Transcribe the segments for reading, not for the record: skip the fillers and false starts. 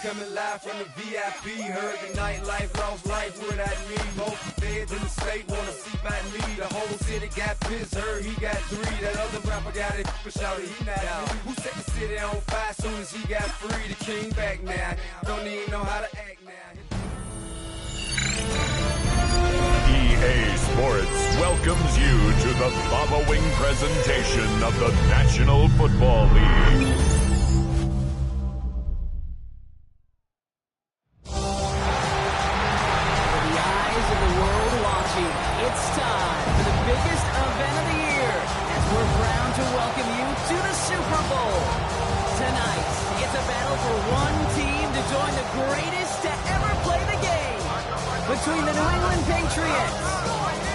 coming live from the VIP. Heard the nightlife, lost life without me. Most feds in the state wanna see by me. The whole city got pissed, heard he got 3. That other rapper got it, but shouted he not out. Who set the city on fire soon as he got free? The king back now, don't even know how to act now. EA Sports welcomes you to the following presentation of the National Football League. It's time for the biggest event of the year as we're proud to welcome you to the Super Bowl. Tonight, it's a battle for one team to join the greatest to ever play the game between the New England Patriots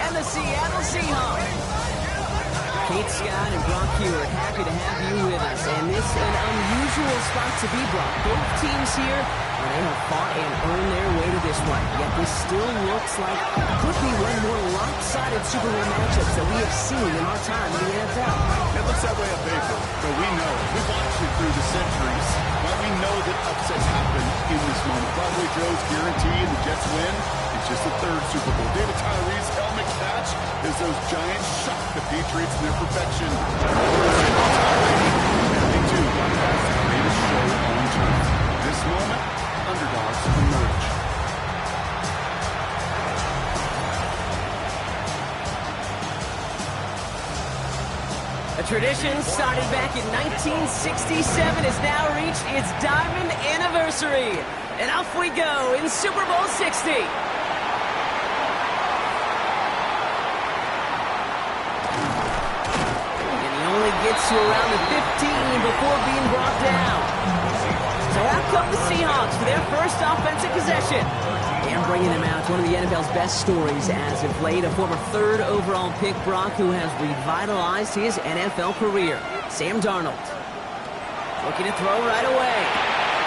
and the Seattle Seahawks. Kate Scott and Brock Hewer, happy to have you with us. And this is an unusual spot to be, Brock. Both teams here, they have fought and earned their way to this one. Yet this still looks like it could be one of the more lopsided Super Bowl matchups that we have seen in our time in the NFL. It looks that way on paper, but we know, we've watched it through the centuries, but we know that upsets happen in this moment. Broadway Joe's guarantee and the Jets win. It's just the 3rd Super Bowl. David Tyree's helmet catch as those Giants shock the Patriots in their perfection. And they too got past the greatest show on turf. This moment, underdogs emerge. A tradition started back in 1967 has now reached its diamond anniversary. And off we go in Super Bowl 60. And he only gets to around the 15 before being brought down. So out come the Seahawks for their first offensive possession. And bringing them out, one of the NFL's best stories as of late, a former 3rd overall pick, Brock, who has revitalized his NFL career. Sam Darnold. Looking to throw right away.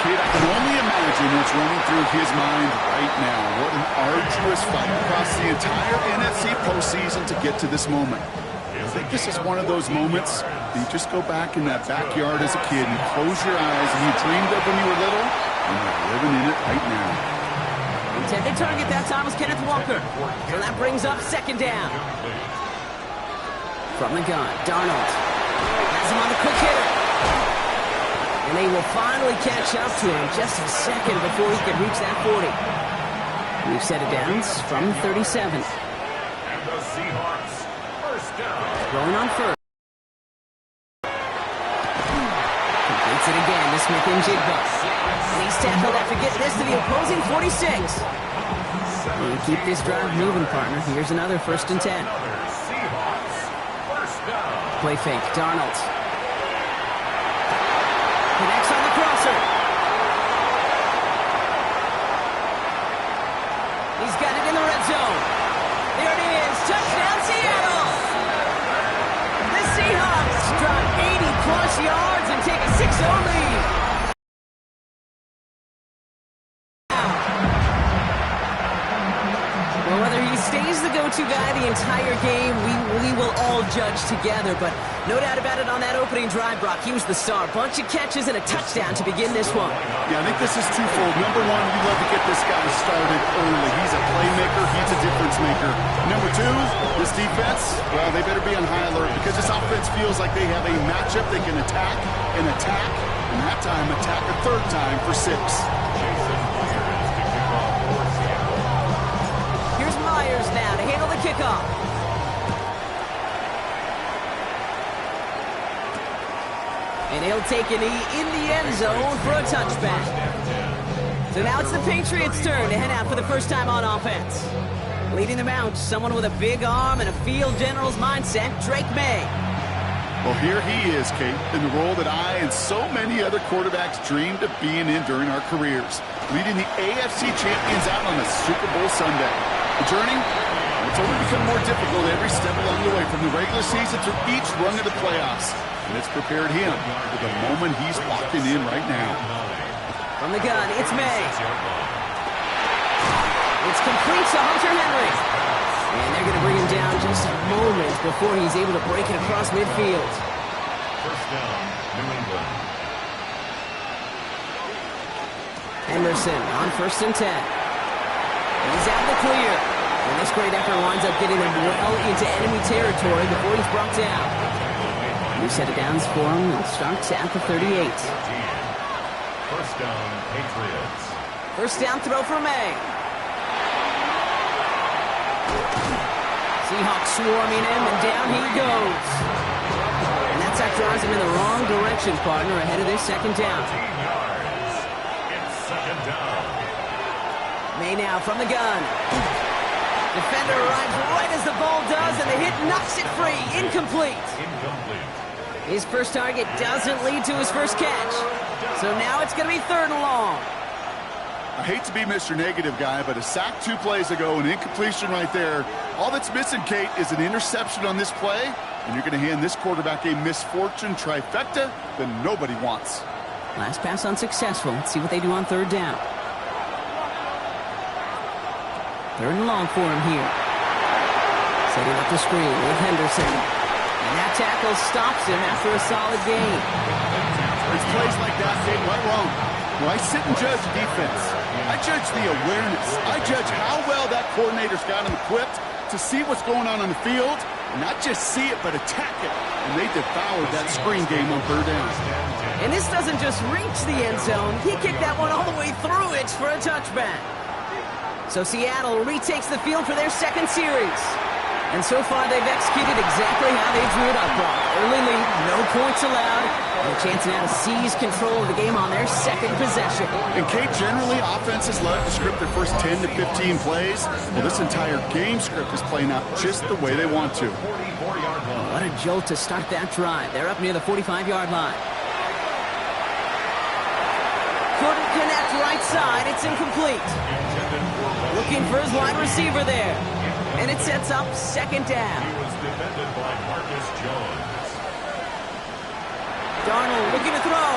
Kid, I can only imagine what's running through his mind right now. What an arduous fight across the entire NFC postseason to get to this moment. I think this is one of those moments you just go back in that backyard as a kid and close your eyes and you dreamed of when you were little, and you're living in it right now. Intended target that time was Kenneth Walker. So that brings up 2nd down. From the gun, Darnold has him on the quick hitter. And they will finally catch up to him just a second before he can reach that 40. We've set it down from 37. And the Seahawks, first down. Rolling on first. Completes it again to Smith-Njigba. And he's tackled after getting this to the opposing 46. And keep this drive moving, partner. Here's another 1st and 10. Seahawks, first down. Play fake, Darnold. Connects on the crosser. He's got it in the red zone. There it is. Touchdown, Seattle. The Seahawks drop 80-plus yards and take a 6-0 lead. Well, whether he stays the go-to guy the entire game, we will all judge together. But no doubt about it, on that opening drive, Brock, he was the star. Bunch of catches and a touchdown to begin this one. Yeah, I think this is twofold. Number one, we love to get this guy started early. He's a playmaker. He's a difference maker. Number two, this defense, well, they better be on high alert because this offense feels like they have a matchup they can attack, and that time attack a 3rd time for 6. Here's Myers now to handle the kickoff. And he'll take a knee in the end zone for a touchback. So now it's the Patriots' turn to head out for the first time on offense. Leading them out, someone with a big arm and a field general's mindset, Drake May. Well, here he is, Kate, in the role that I and so many other quarterbacks dreamed of being in during our careers, leading the AFC champions out on a Super Bowl Sunday. The journey, it's only become more difficult every step along the way, from the regular season to each run of the playoffs. And it's prepared him for the moment he's walking in right now. From the gun, it's May. It's complete to Hunter Henry. And they're going to bring him down just a moment before he's able to break it across midfield. First down, New England. Henderson on 1st and 10. He's out of the clear. And this great effort winds up getting him well into enemy territory before he's brought down. New set of downs for him and starts at the 38. First down, Patriots. First down throw for May. Seahawks swarming him, and down he goes. And that sack drives him in the wrong direction, partner, ahead of this second down. 15 yards. It's second down. May now from the gun. Defender arrives right as the ball does, and the hit knocks it free. Incomplete. His first target doesn't lead to his first catch. So now it's going to be 3rd and long. I hate to be Mr. Negative guy, but a sack 2 plays ago, an incompletion right there. All that's missing, Kate, is an interception on this play, and you're going to hand this quarterback a misfortune trifecta that nobody wants. Last pass unsuccessful. Let's see what they do on 3rd down. 3rd and long for him here. Setting up the screen with Henderson. And that tackle stops him after a solid gain. It's plays like that, Kate, right wrong. Well, I sit and judge defense. I judge the awareness. I judge how well that coordinator's got him equipped to see what's going on the field, and not just see it, but attack it. And they devoured that screen game on 3rd down. And this doesn't just reach the end zone. He kicked that one all the way through it for a touchback. So Seattle retakes the field for their second series. And so far, they've executed exactly how they drew it up, Brock. Early lead, no points allowed, and a chance now to seize control of the game on their second possession. And, Kate, generally, offenses love to script their first 10 to 15 plays. Well, this entire game script is playing out just the way they want to. What a jolt to start that drive. They're up near the 45-yard line. Couldn't connect right side. It's incomplete. Looking for his wide receiver there. And it sets up 2nd down. He was defended by Marcus Jones. Darnold looking to throw.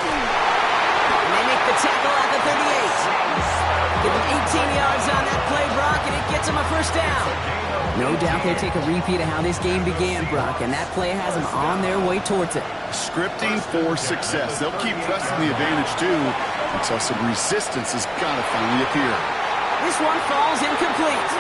And they make the tackle at the 38. Give him 18 yards on that play, Brock, and it gets him a first down. No doubt they take a repeat of how this game began, Brock, and that play has them on their way towards it. Scripting for success. They'll keep pressing the advantage, too, until some resistance has got to finally appear. This one falls incomplete.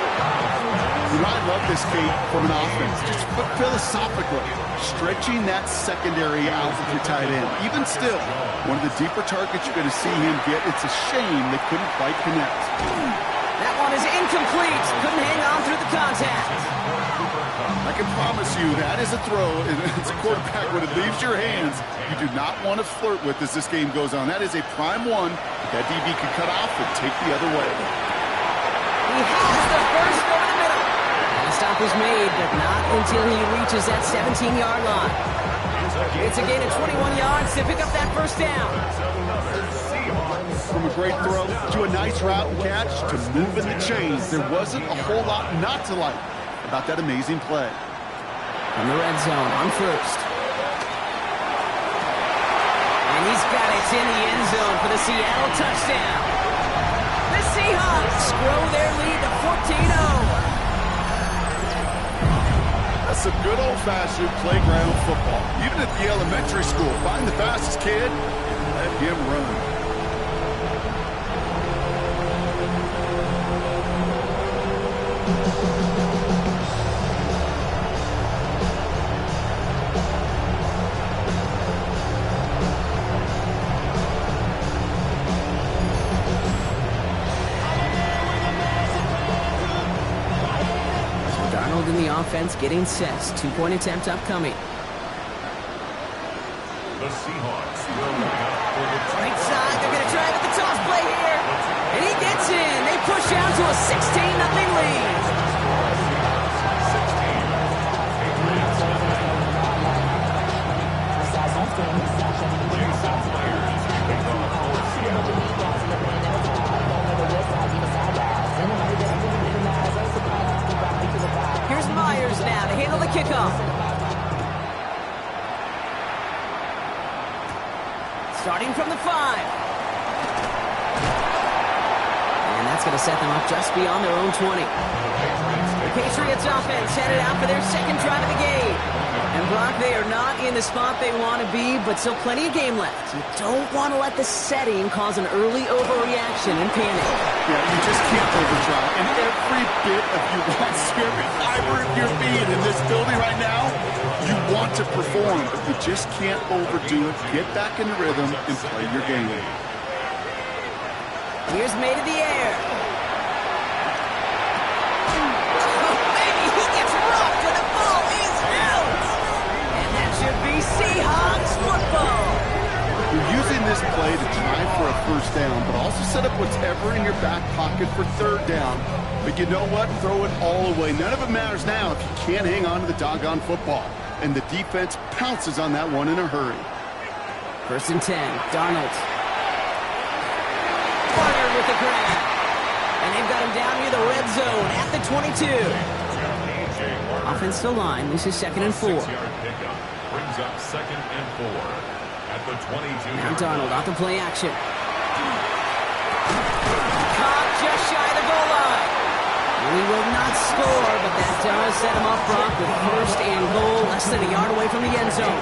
You know, I love this, Kate, from an offense. Just philosophically, stretching that secondary out with your tight end. Even still, one of the deeper targets you're going to see him get. It's a shame they couldn't quite connect. That one is incomplete. Couldn't hang on through the contact. I can promise you that is a throw. It's a quarterback when it leaves your hands. You do not want to flirt with as this game goes on. That is a prime one that DB can cut off and take the other way. He has the first over the middle. And the stop is made, but not until he reaches that 17-yard line. It's a gain of 21 yards to pick up that first down. From a great throw to a nice route and catch to moving the chains, there wasn't a whole lot not to like about that amazing play. In the red zone on 1st. And he's got it in the end zone for the Seattle touchdown. The Seahawks grow their lead to 14-0. That's some good old-fashioned playground football. Even at the elementary school, find the fastest kid and let him run. In the offense getting set. 2-point attempt upcoming. The Seahawks will line up for the Right side, they're going to try with the toss play here. And he gets in. They push out to a 16-0 lead. Here's Myers now to handle the kickoff. Starting from the 5. And that's going to set them up just beyond their own 20. The Patriots offense headed out for their second drive of the game. And Brock, they are not in the spot they want to be, but still plenty of game left. You don't want to let the setting cause an early overreaction and panic. Yeah, you just can't overdrive. And every bit of you wants every fiber of your being in this building right now, you want to perform, but you just can't overdo it. Get back in the rhythm and play your game. Here's May to the air. Seahawks football. You're using this play to try for a first down, but also set up whatever in your back pocket for third down. But you know what? Throw it all away. None of it matters now if you can't hang on to the doggone football. And the defense pounces on that one in a hurry. 1st and 10. Darnold. Partnered with the grab. And they've got him down near the red zone at the 22. Offensive line. This is 2nd and 4. Brings up 2nd and 4 at the 22. Now Darnold off the play action. Caught just shy of the goal line. He will not score, but that does set him up, Brock, with 1st and goal, less than a yard away from the end zone.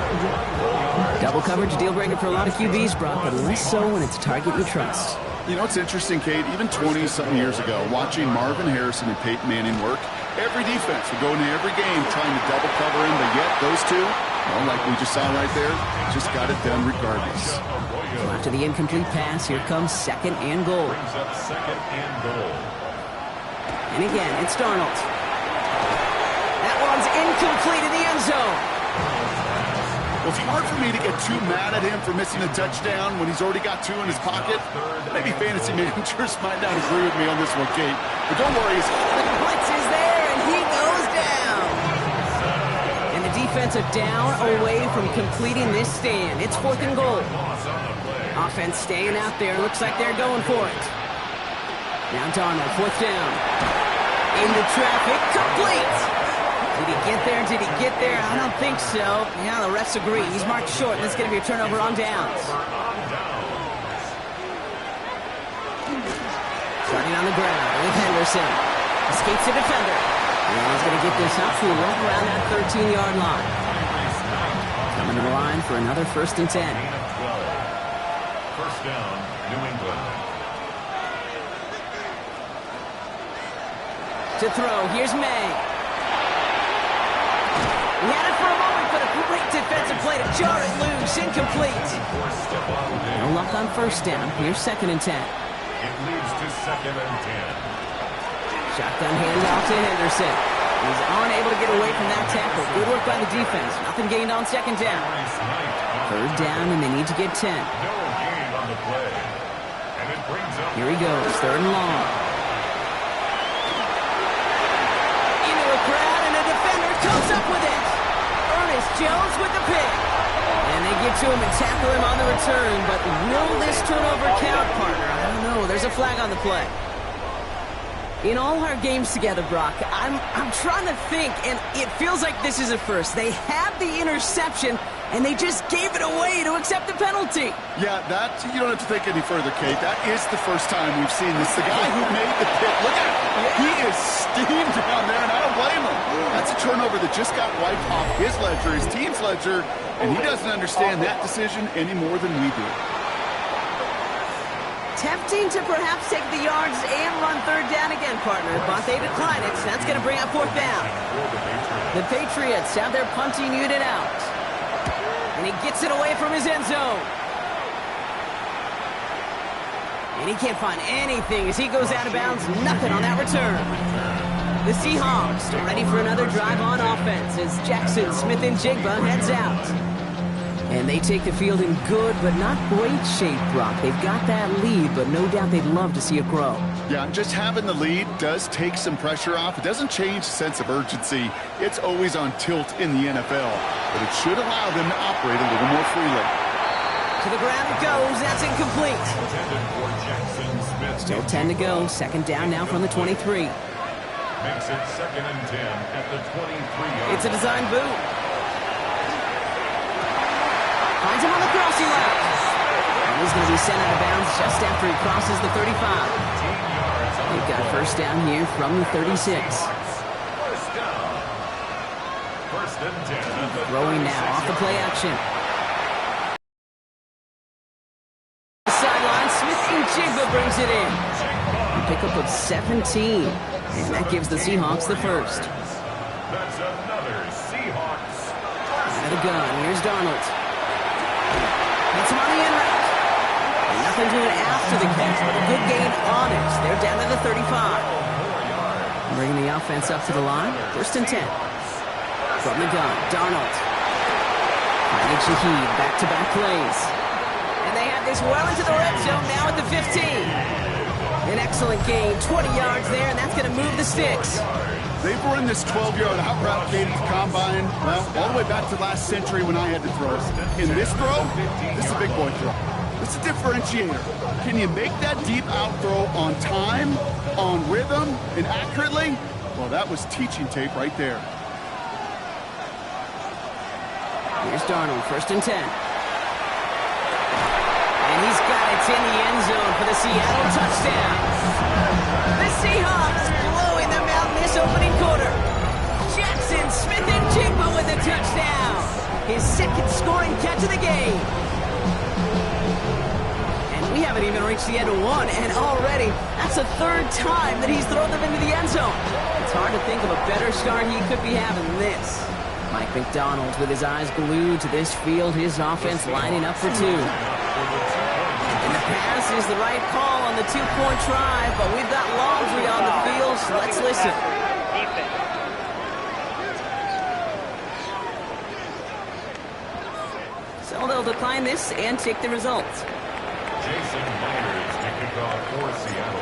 Double coverage, deal breaker for a lot of QBs, Brock, but less so when it's a target you trust. You know, it's interesting, Kate, even 20-something years ago, watching Marvin Harrison and Peyton Manning work, every defense would go into every game trying to double cover him, but yet those two, well, like we just saw right there, just got it done regardless. So after the incomplete pass, here comes 2nd and goal. Brings up 2nd and goal. And again, it's Darnold. That one's incomplete in the end zone. Well, it's hard for me to get too mad at him for missing a touchdown when he's already got 2 in his pocket. Maybe fantasy managers might not agree with me on this one, Kate. But don't worry. The blitz is there, and he goes down. And the defensive down away from completing this stand. It's 4th and goal. Offense staying out there. Looks like they're going for it. Now Darnold, 4th down. Into traffic, complete. Did he get there? Did he get there? I don't think so. Yeah, the refs agree. He's marked short, and it's going to be a turnover on downs. Starting on the ground with Henderson. Escapes the defender. And he's going to get this up to right around that 13-yard line. Coming to the line for another 1st and 10. 1st down, New England. To throw, here's May. He had it for a moment, but a great defensive play to jar it loose. Incomplete. No luck on 1st down. Here's 2nd and 10. It leads to 2nd and 10. Shotgun handoff to Henderson. He's unable to get away from that tackle. Good work by the defense. Nothing gained on 2nd down. 3rd down, and they need to get 10. No gain on the play. And it brings up... Here he goes, 3rd and long. Into a crowd, and a defender comes up with it. Ernest Jones with the pick. And they get to him and tackle him on the return, but will this turnover count, partner? I don't know. There's a flag on the play. In all our games together, Brock, I'm trying to think, and it feels like this is a first. They had the interception, and they just gave it away to accept the penalty. Yeah, that, you don't have to think any further, Kate. That is the first time we've seen this. The guy who made the pick, look at him. Yeah. He is steamed down there, and I don't blame him. That's a turnover that just got wiped off his ledger, his team's ledger, and he doesn't understand that decision any more than we do. Tempting to perhaps take the yards and run 3rd down again, partner, but they decline it, so that's going to bring up 4th down. The Patriots have their punting unit out. And he gets it away from his end zone. And he can't find anything as he goes out of bounds. Nothing on that return. The Seahawks are ready for another drive on offense as Jackson, Smith, and Jigba heads out. And they take the field in good but not great shape, Brock. They've got that lead, but no doubt they'd love to see it grow. Yeah, just having the lead does take some pressure off. It doesn't change the sense of urgency. It's always on tilt in the NFL, but it should allow them to operate a little more freely. To the ground it goes. That's incomplete. Still 10 to go. 2nd down now from the 23. Makes it 2nd and 10 at the 23. It's a design boot. Finds him on the crossing route. And he's going to be sent out of bounds just after he crosses the 35. They've got 1st down here from the 36. First Throwing now off the play action. Sideline, Smith-Njigba brings it in. A pickup of 17. And that gives the Seahawks the first. That's another Seahawks. Out of the gun, here's Darnold. Hits him on the end route. Nothing doing after the catch, but a good gain on it. They're down to the 35. Bringing the offense up to the line. 1st and 10. From the gun, Darnold. Finding Shaheed, back-to-back plays. And they have this well into the red zone now at the 15. An excellent gain, 20 yards there, and that's going to move the sticks. They've run this 12-yard out route game at the combine, well, all the way back to last century when I had to throw it. In this throw, this is a big boy throw. It's a differentiator. Can you make that deep out throw on time, on rhythm, and accurately? Well, that was teaching tape right there. Here's Darnold, 1st and 10. And he's got it in the end zone for the Seattle touchdown. The Seahawks blowing them out in this opening quarter. Jackson Smith-Njigba with the touchdown. His 2nd scoring catch of the game. And we haven't even reached the end of one, and already that's the 3rd time that he's thrown them into the end zone. It's hard to think of a better start he could be having than this. Mike McDonald with his eyes glued to this field, his offense lining up for 2. And the pass is the right call on the 2-point try, but we've got Laundry on the field, so let's listen. So they'll decline this and take the result. Jason Myers to kick off for Seattle.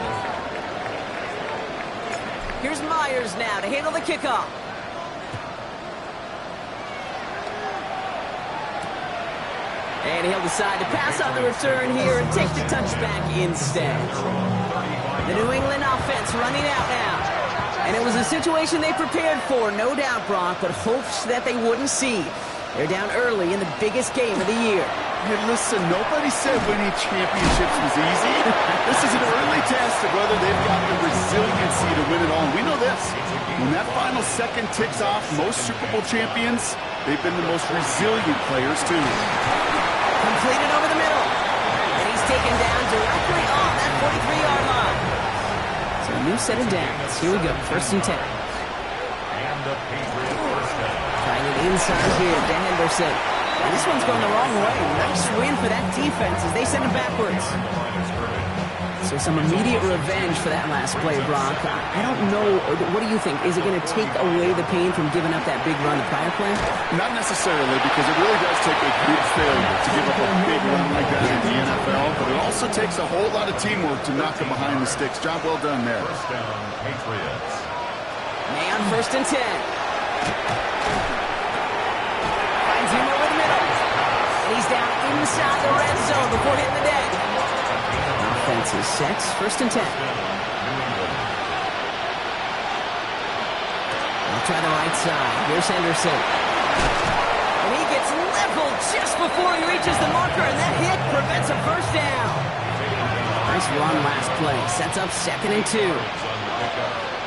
Here's Myers now to handle the kickoff. And he'll decide to pass on the return here and take the touchback instead. The New England offense running out now. And it was a situation they prepared for, no doubt, Brock, but hopes that they wouldn't see. They're down early in the biggest game of the year. Hey, listen, nobody said winning championships was easy. This is an early test of whether they've got the resiliency to win it all. And we know this. When that final second ticks off, most Super Bowl champions, they've been the most resilient players, too. Completed over the middle. And he's taken down directly on that 43-yard line. So a new set of downs. Here we go, 1st and 10. And the Patriots first down. Trying it inside here to Henderson. And this one's going the wrong way. Nice win for that defense as they send him backwards. So some immediate revenge for that last play, Brock. I don't know. What do you think? Is it going to take away the pain from giving up that big run the prior play? Not necessarily, because it really does take a big failure to give up a big run like that in the NFL, but it also takes a whole lot of teamwork to knock them behind the sticks. Job well done there. First down, Patriots. May on 1st and 10. Finds him over the middle. And he's down inside the red zone before hitting the deck. Offense is set. 1st and 10. I'll try the right side. Here's Henderson. And he gets leveled just before he reaches the marker, and that hit prevents a first down. Nice run last play. Sets up 2nd and 2.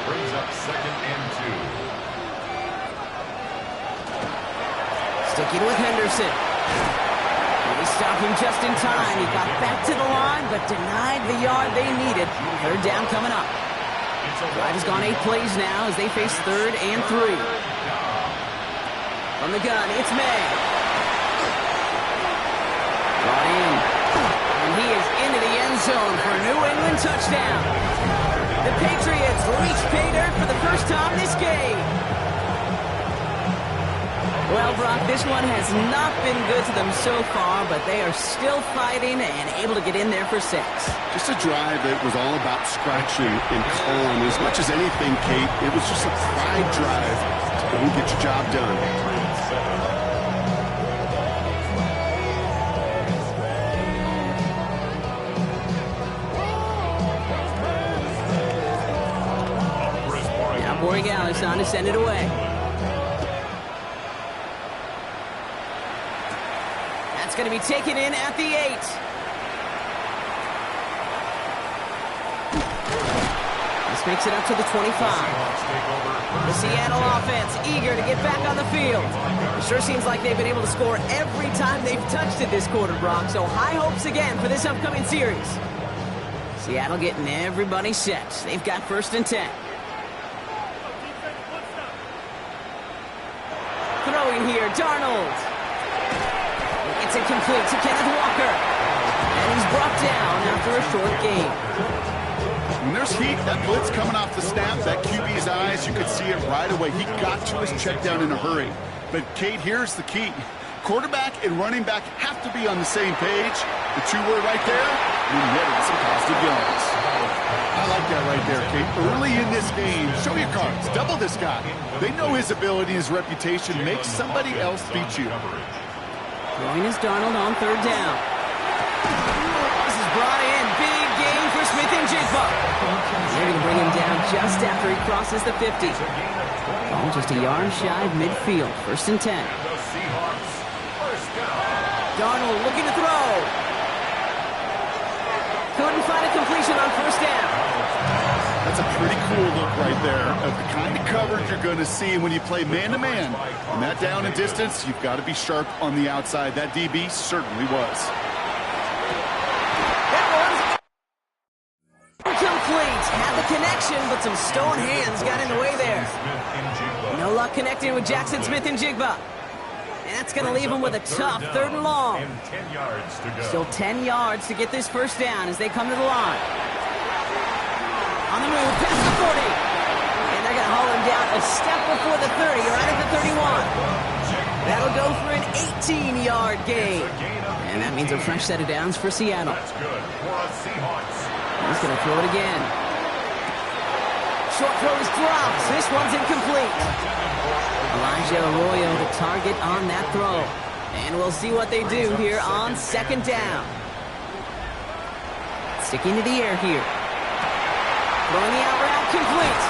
Brings up 2nd and 2. Sticking with Henderson. They stop him just in time. He got back to the line, but denied the yard they needed. 3rd down coming up. Drive has gone 8 plays now as they face 3rd and 3. From the gun, it's May. Brought in. And he is into the end zone for a New England touchdown. The Patriots reach pay dirt for the first time this game. Well, Brock, this one has not been good to them so far, but they are still fighting and able to get in there for 6. Just a drive that was all about scratching and clawing. As much as anything, Kate, it was just a pride drive to go and get your job done. Now Borregales on to send it away. Going to be taken in at the 8. The This makes it up to the 25. The Seattle offense eager to get back on the field. It sure seems like they've been able to score every time they've touched it this quarter, Brock. So high hopes again for this upcoming series. Seattle getting everybody set. They've got 1st and 10. Throwing here, Darnold. It's incomplete to Kenneth Walker. And he's brought down after a short gain. When there's heat, that blitz coming off the snap, that QB's eyes, you could see it right away. He got to his check down in a hurry. But, Kate, here's the key. Quarterback and running back have to be on the same page. The two were right there, and netted some positive yards. I like that right there, Kate. Early in this game, show your cards. Double this guy. They know his ability and his reputation. Make somebody else beat you. Throwing is Darnold on 3rd down. This is brought in. Big gain for Smith and Jigba. They're going to bring him down just after he crosses the 50. Oh, just a yard shy of midfield. 1st and 10. Darnold looking to throw. Couldn't find a completion on 1st down. That's a pretty cool look right there of the kind of coverage you're going to see when you play man-to-man. And that down and distance, you've got to be sharp on the outside. That DB certainly was. That one's incomplete. Had the connection, but some stone hands got in the way there. No luck connecting with Jackson Smith and Jigba. And that's going to leave him with a tough 3rd and long. Still 10 yards to get this 1st down as they come to the line. On the move, past the 40. And they're going to haul him down a step before the 30, right at the 31. That'll go for an 18-yard gain. And that means a fresh set of downs for Seattle. He's going to throw it again. Short throw is dropped. This one's incomplete. Elijah Arroyo, the target on that throw. And we'll see what they do here on 2nd down. Sticking to the air here. Throwing the out route complete.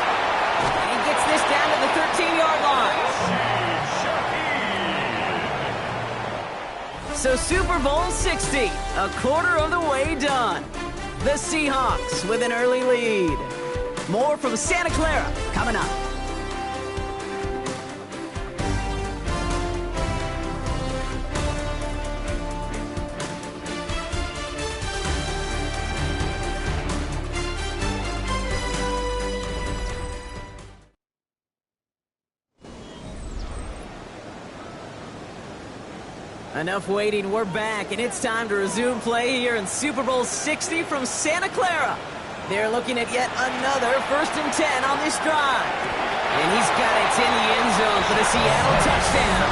And he gets this down to the 13-yard line. So Super Bowl 60, a quarter of the way done. The Seahawks with an early lead. More from Santa Clara coming up. Enough waiting, we're back, and it's time to resume play here in Super Bowl 60 from Santa Clara. They're looking at yet another 1st and 10 on this drive. And he's got it in the end zone for the Seattle touchdown.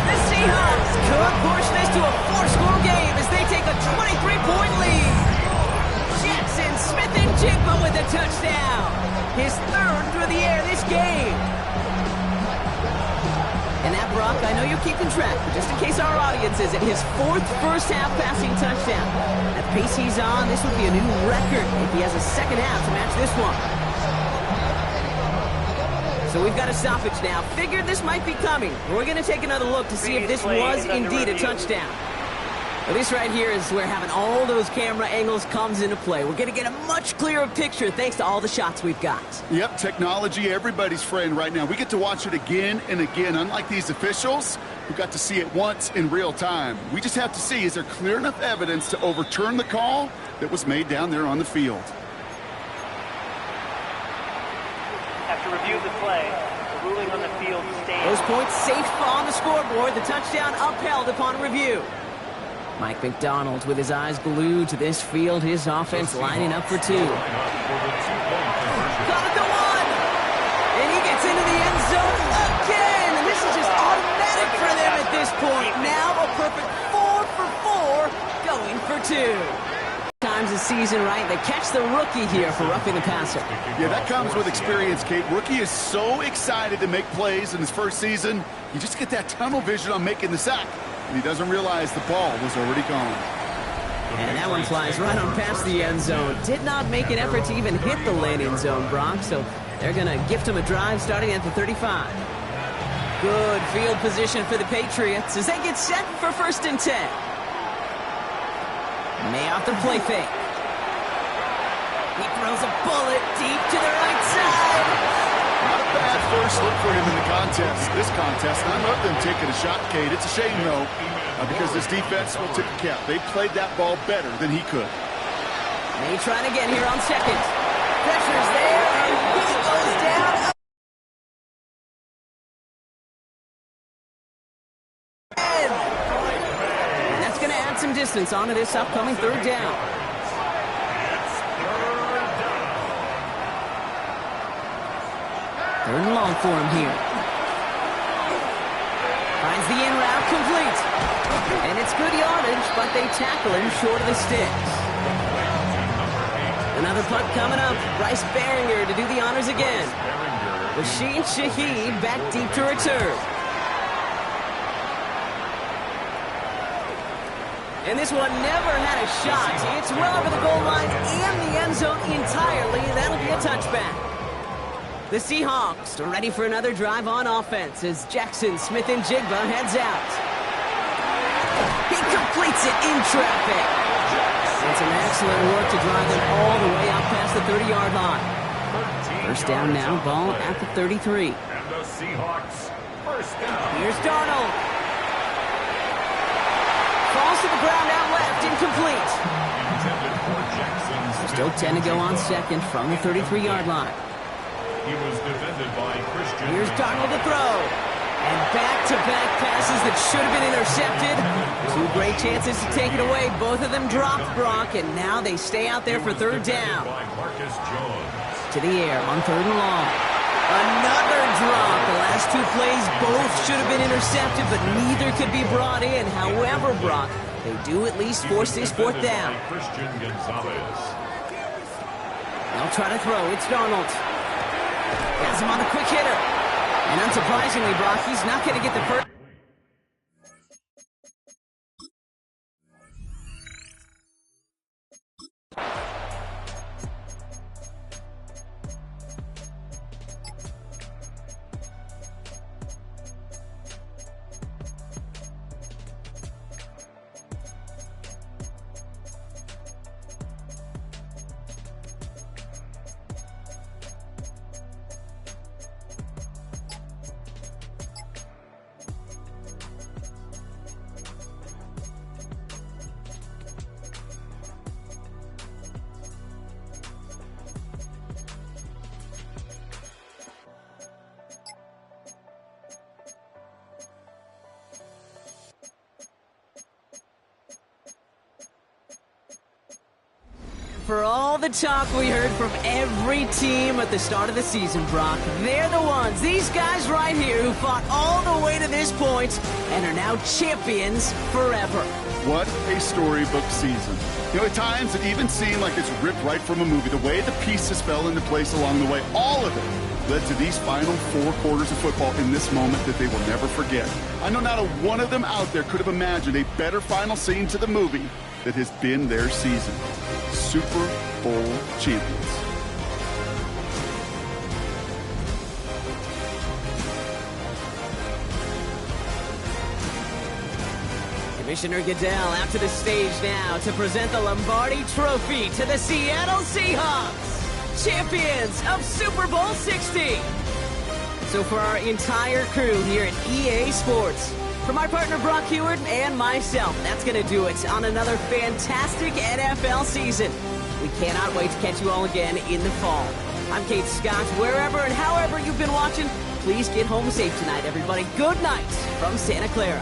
The Seahawks could push this to a 4-score game as they take a 23-point lead. Jackson Smith and Jigba with a touchdown. His 3rd through the air this game. And that, Brock, I know you're keeping track, but just in case our audience isn't, his 4th first-half passing touchdown. At the pace he's on, this would be a new record if he has a second half to match this one. So we've got a stoppage now. Figured this might be coming. We're going to take another look to see if this was indeed a touchdown. Well, this right here is where having all those camera angles comes into play. We're going to get a much clearer picture thanks to all the shots we've got. Yep, technology, everybody's friend right now. We get to watch it again and again. Unlike these officials, who got to see it once in real time. We just have to see, is there clear enough evidence to overturn the call that was made down there on the field? After review of the play, the ruling on the field stands. Those points safe on the scoreboard. The touchdown upheld upon review. Mike McDonald with his eyes glued to this field. His offense lining up for 2. Got it to 1. And he gets into the end zone again. And this is just automatic for them at this point. Now a perfect 4 for 4 going for 2. Times this season, right? They catch the rookie here for roughing the passer. Yeah, that comes with experience, Kate. Rookie is so excited to make plays in his first season. You just get that tunnel vision on making the sack. And he doesn't realize the ball was already gone. And that one flies right on past the end zone. Did not make an effort to even hit the landing zone, Brock. So they're going to gift him a drive starting at the 35. Good field position for the Patriots as they get set for 1st and 10. May off the play fake. He throws a bullet deep to the right side. Not a bad first look for him in the contest. This contest, and I love them taking a shot, Kate. It's a shame, though, because this defense will tip the cap. They played that ball better than he could. They trying again here on second. Pressure's there, and he goes down. And that's going to add some distance onto this upcoming third down. Third and long for him here. Finds the in route complete. And it's good yardage, but they tackle him short of the sticks. Another punt coming up. Bryce Behringer to do the honors again. Rashid Shaheed back deep to return. And this one never had a shot. It's well over the goal line and the end zone entirely. That'll be a touchback. The Seahawks are ready for another drive on offense as Jackson Smith-Njigba heads out. He completes it in traffic. And some excellent work to drive them all the way out past the 30-yard line. First down now, ball at the 33. And the Seahawks, first down. Here's Darnold. Falls to the ground out left, incomplete. Intended for Jackson. Still 10 to go on second from the 33-yard line. He was defended by Christian. Here's Darnold to throw. And back-to-back passes that should have been intercepted. Two great chances to take it away. Both of them dropped, Brock, and now they stay out there for third down. By Marcus Jones. To the air on third and long. Another drop. The last two plays both should have been intercepted, but neither could be brought in. However, Brock, they do at least force this fourth down. Christian Gonzalez. They'll try to throw. It's Darnold. Has him on the quick hitter. And unsurprisingly, Brock, he's not going to get the first. For all the talk we heard from every team at the start of the season, Brock, they're the ones, these guys right here, who fought all the way to this point and are now champions forever. What a storybook season. You know, at times it even seemed like it's ripped right from a movie. The way the pieces fell into place along the way, all of it led to these final 4 quarters of football in this moment that they will never forget. I know not a one of them out there could have imagined a better final scene to the movie that has been their season. Super Bowl champions. Commissioner Goodell out to the stage now to present the Lombardi Trophy to the Seattle Seahawks, champions of Super Bowl 60. So for our entire crew here at EA Sports, for my partner Brock Heward and myself, that's going to do it on another fantastic NFL season. We cannot wait to catch you all again in the fall. I'm Kate Scott. Wherever and however you've been watching, please get home safe tonight, everybody. Good night from Santa Clara.